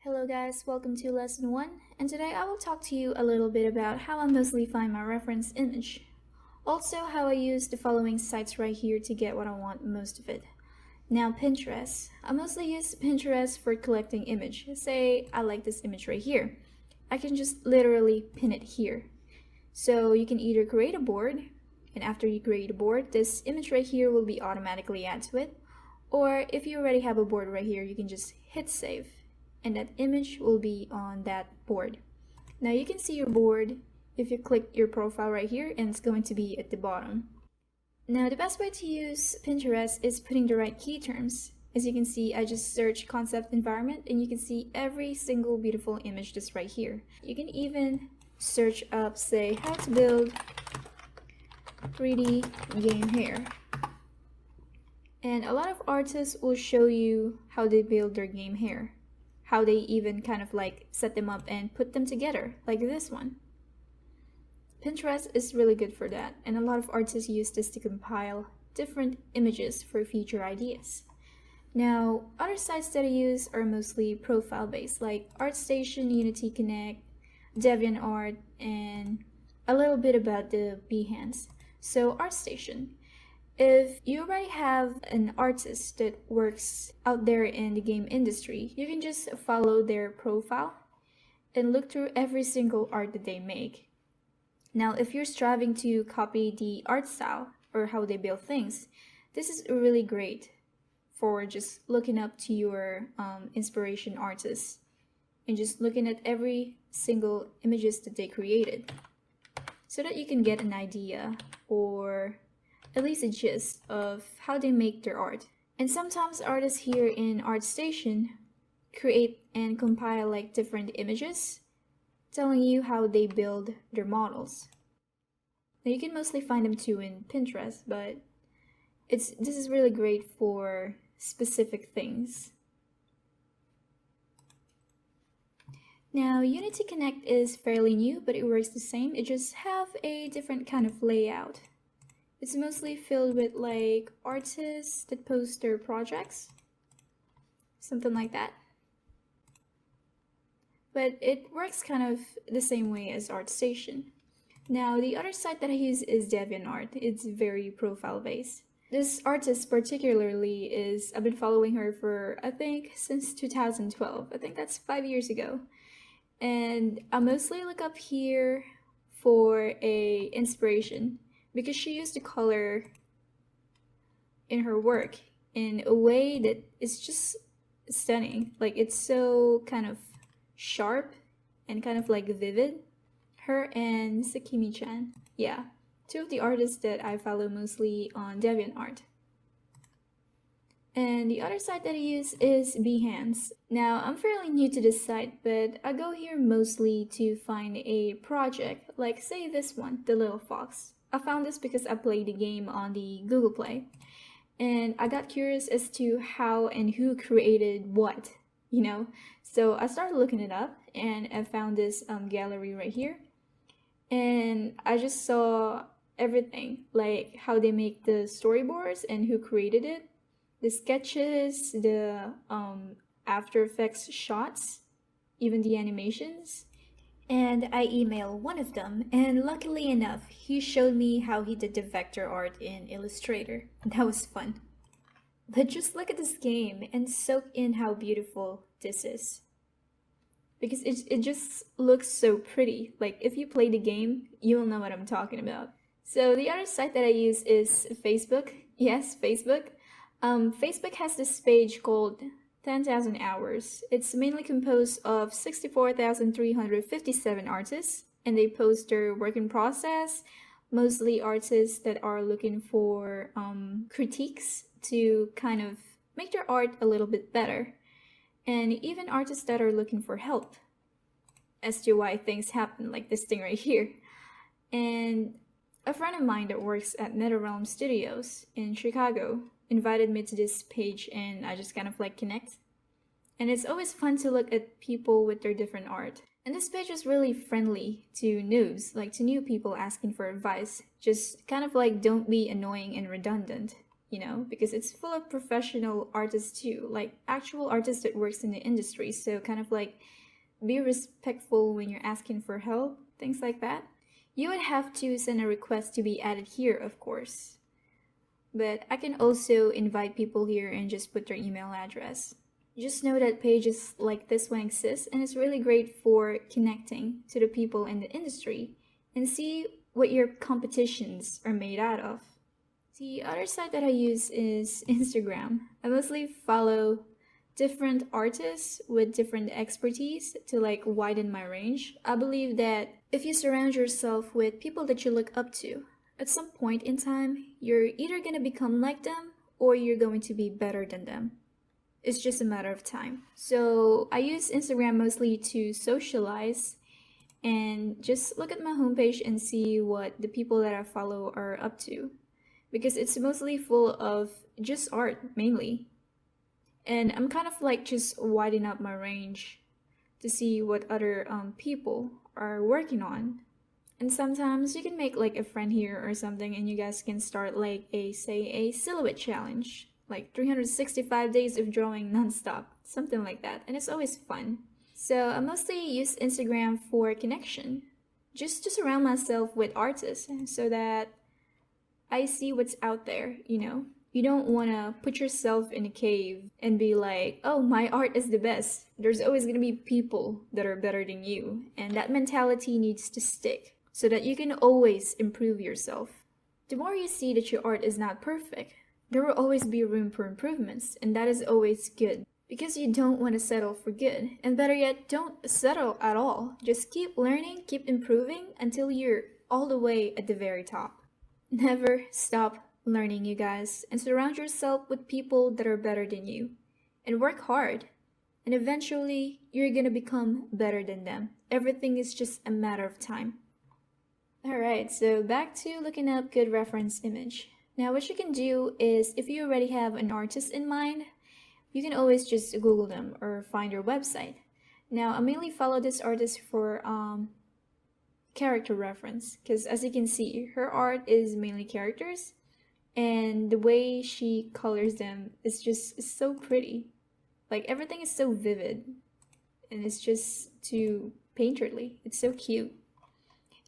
Hello guys, welcome to lesson 1, and today I will talk to you a little bit about how I mostly find my reference image. Also how I use the following sites right here to get what I want most of it. Now Pinterest. I mostly use Pinterest for collecting image. Say I like this image right here. I can just literally pin it here. So you can either create a board, and after you create a board, this image right here will be automatically added to it. Or if you already have a board right here, you can just hit save, and that image will be on that board. Now you can see your board if you click your profile right here, and it's going to be at the bottom. Now the best way to use Pinterest is putting the right key terms. As you can see, I just search concept environment and you can see every single beautiful image just right here. You can even search up, say, how to build 3D game hair. And a lot of artists will show you how they build their game hair. How they even kind of like set them up and put them together, like this one. Pinterest is really good for that, and a lot of artists use this to compile different images for future ideas. Now, other sites that I use are mostly profile based, like ArtStation, Unity Connect, DeviantArt, and a little bit about the Behance. So ArtStation. If you already have an artist that works out there in the game industry, you can just follow their profile and look through every single art that they make. Now, if you're striving to copy the art style or how they build things, this is really great for just looking up to your inspiration artists and just looking at every single images that they created so that you can get an idea or at least a gist of how they make their art. And sometimes artists here in ArtStation create and compile like different images telling you how they build their models. Now you can mostly find them too in Pinterest, but this is really great for specific things. Now Unity Connect is fairly new, but it works the same. It just have a different kind of layout. It's mostly filled with like artists that post their projects, something like that. But it works kind of the same way as ArtStation. Now the other site that I use is DeviantArt. It's very profile based. This artist particularly I've been following her for I think since 2012. I think that's 5 years ago. And I mostly look up here for a inspiration because she used the color in her work in a way that is just stunning. Like it's so kind of sharp and kind of like vivid. Her and Sakimi-chan. Yeah, two of the artists that I follow mostly on DeviantArt. And the other site that I use is Behance. Now, I'm fairly new to this site, but I go here mostly to find a project, like say this one, The Little Fox. I found this because I played the game on the Google Play, and I got curious as to how and who created what, you know? So I started looking it up, and I found this gallery right here, and I just saw everything, like how they make the storyboards and who created it, the sketches, the After Effects shots, even the animations. And I emailed one of them, and luckily enough, he showed me how he did the vector art in Illustrator. That was fun. But just look at this game and soak in how beautiful this is. Because it just looks so pretty. Like if you play the game, you'll know what I'm talking about. So the other site that I use is Facebook. Yes, Facebook. Facebook has this page called 10,000 Hours. It's mainly composed of 64,357 artists, and they post their work in process, mostly artists that are looking for critiques to kind of make their art a little bit better, and even artists that are looking for help as to why things happen, like this thing right here. And a friend of mine that works at NetherRealm Studios in Chicago invited me to this page, and I just kind of like connect. And it's always fun to look at people with their different art. And this page is really friendly to noobs, like to new people asking for advice. Just kind of like don't be annoying and redundant. because it's full of professional artists too, like actual artists that works in the industry. So kind of like be respectful when you're asking for help, things like that. You would have to send a request to be added here, of course. But I can also invite people here and just put their email address. Just know that pages like this one exist, and it's really great for connecting to the people in the industry and see what your competitions are made out of. The other site that I use is Instagram. I mostly follow different artists with different expertise to like widen my range. I believe that if you surround yourself with people that you look up to, at some point in time, you're either going to become like them or you're going to be better than them. It's just a matter of time. So I use Instagram mostly to socialize and just look at my homepage and see what the people that I follow are up to, because it's mostly full of just art mainly. And I'm kind of like just widening up my range to see what other people are working on. And sometimes you can make like a friend here or something, and you guys can start like a silhouette challenge, like 365 days of drawing nonstop, something like that. And it's always fun. So I mostly use Instagram for connection, just to surround myself with artists so that I see what's out there. You don't want to put yourself in a cave and be like, oh, my art is the best. There's always going to be people that are better than you. And that mentality needs to stick so that you can always improve yourself. The more you see that your art is not perfect, there will always be room for improvements, and that is always good. Because you don't want to settle for good. And better yet, don't settle at all. Just keep learning, keep improving until you're all the way at the very top. Never stop learning, you guys, and surround yourself with people that are better than you. And work hard. And eventually, you're gonna become better than them. Everything is just a matter of time. Alright, so back to looking up good reference image. Now what you can do is, if you already have an artist in mind, you can always just Google them or find their website. Now I mainly follow this artist for character reference, because as you can see, her art is mainly characters, and the way she colors them is just so pretty. Like everything is so vivid, and it's just too painterly. It's so cute.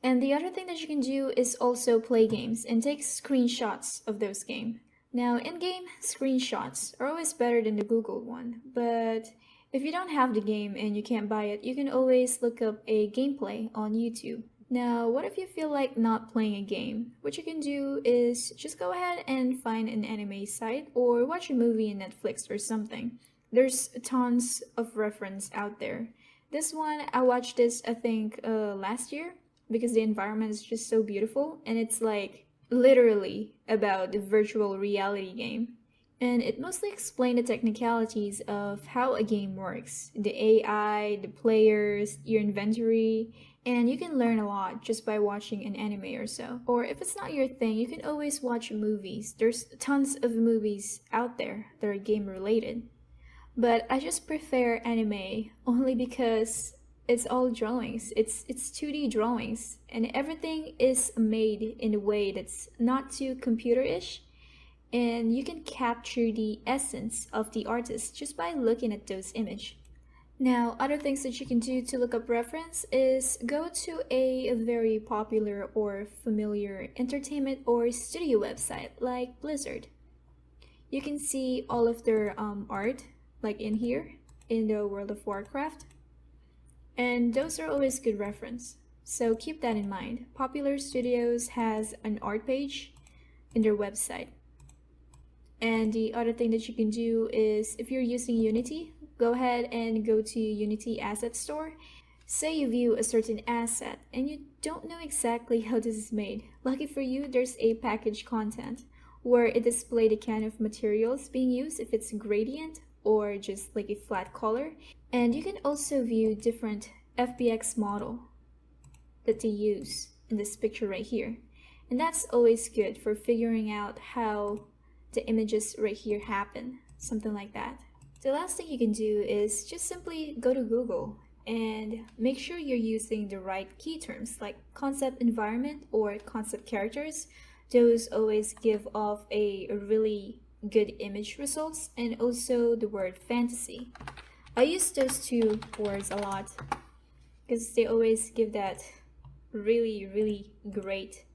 And the other thing that you can do is also play games and take screenshots of those games. Now, in-game screenshots are always better than the Googled one, but if you don't have the game and you can't buy it, you can always look up a gameplay on YouTube. Now, what if you feel like not playing a game? What you can do is just go ahead and find an anime site or watch a movie in Netflix or something. There's tons of reference out there. This one, I watched this I think last year, because the environment is just so beautiful, and it's like literally about the virtual reality game. And it mostly explained the technicalities of how a game works, the AI, the players, your inventory, and you can learn a lot just by watching an anime or so. Or if it's not your thing, you can always watch movies. There's tons of movies out there that are game related. But I just prefer anime only because it's all drawings. It's 2D drawings, and everything is made in a way that's not too computer-ish, and you can capture the essence of the artist just by looking at those images. Now, other things that you can do to look up reference is go to a very popular or familiar entertainment or studio website like Blizzard. You can see all of their art like in here in the World of Warcraft. And those are always good reference. So keep that in mind. Popular Studios has an art page in their website. And the other thing that you can do is, if you're using Unity, go ahead and go to Unity Asset Store. Say you view a certain asset and you don't know exactly how this is made. Lucky for you, there's a package content where it displays the kind of materials being used, if it's gradient or just like a flat color. And you can also view different FBX model that they use in this picture right here. And that's always good for figuring out how the images right here happen, something like that. The last thing you can do is just simply go to Google and make sure you're using the right key terms like concept environment or concept characters. Those always give off a really good image results, and also the word fantasy. I use those two words a lot because they always give that really, really great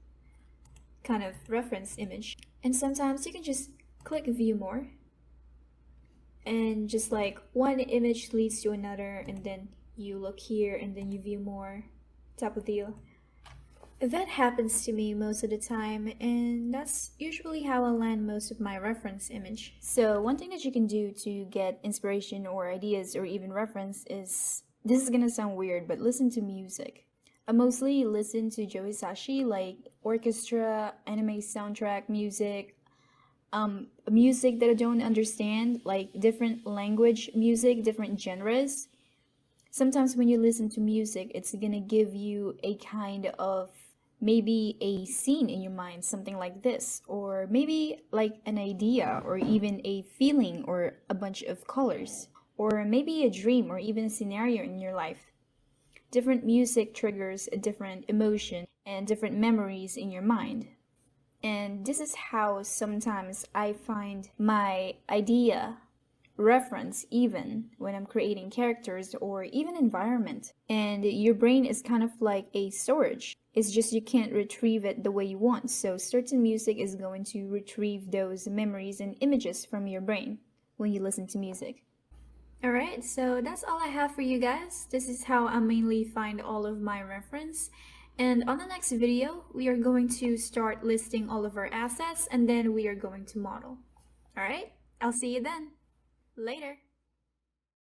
kind of reference image. And sometimes you can just click view more, and just like one image leads to another, and then you look here and then you view more type of deal. That happens to me most of the time, and that's usually how I land most of my reference image. So one thing that you can do to get inspiration or ideas or even reference is, this is gonna sound weird, but listen to music. I mostly listen to Joe Hisaishi, like orchestra, anime soundtrack music, music that I don't understand, like different language music, different genres. Sometimes when you listen to music, it's gonna give you a kind of maybe a scene in your mind, something like this, or maybe like an idea, or even a feeling, or a bunch of colors, or maybe a dream, or even a scenario in your life. Different music triggers a different emotion and different memories in your mind. And this is how sometimes I find my idea, reference, even when I'm creating characters or even environment. And your brain is kind of like a storage. It's just you can't retrieve it the way you want. So certain music is going to retrieve those memories and images from your brain when you listen to music. Alright, so that's all I have for you guys. This is how I mainly find all of my reference. And on the next video, we are going to start listing all of our assets, and then we are going to model. Alright, I'll see you then. Later.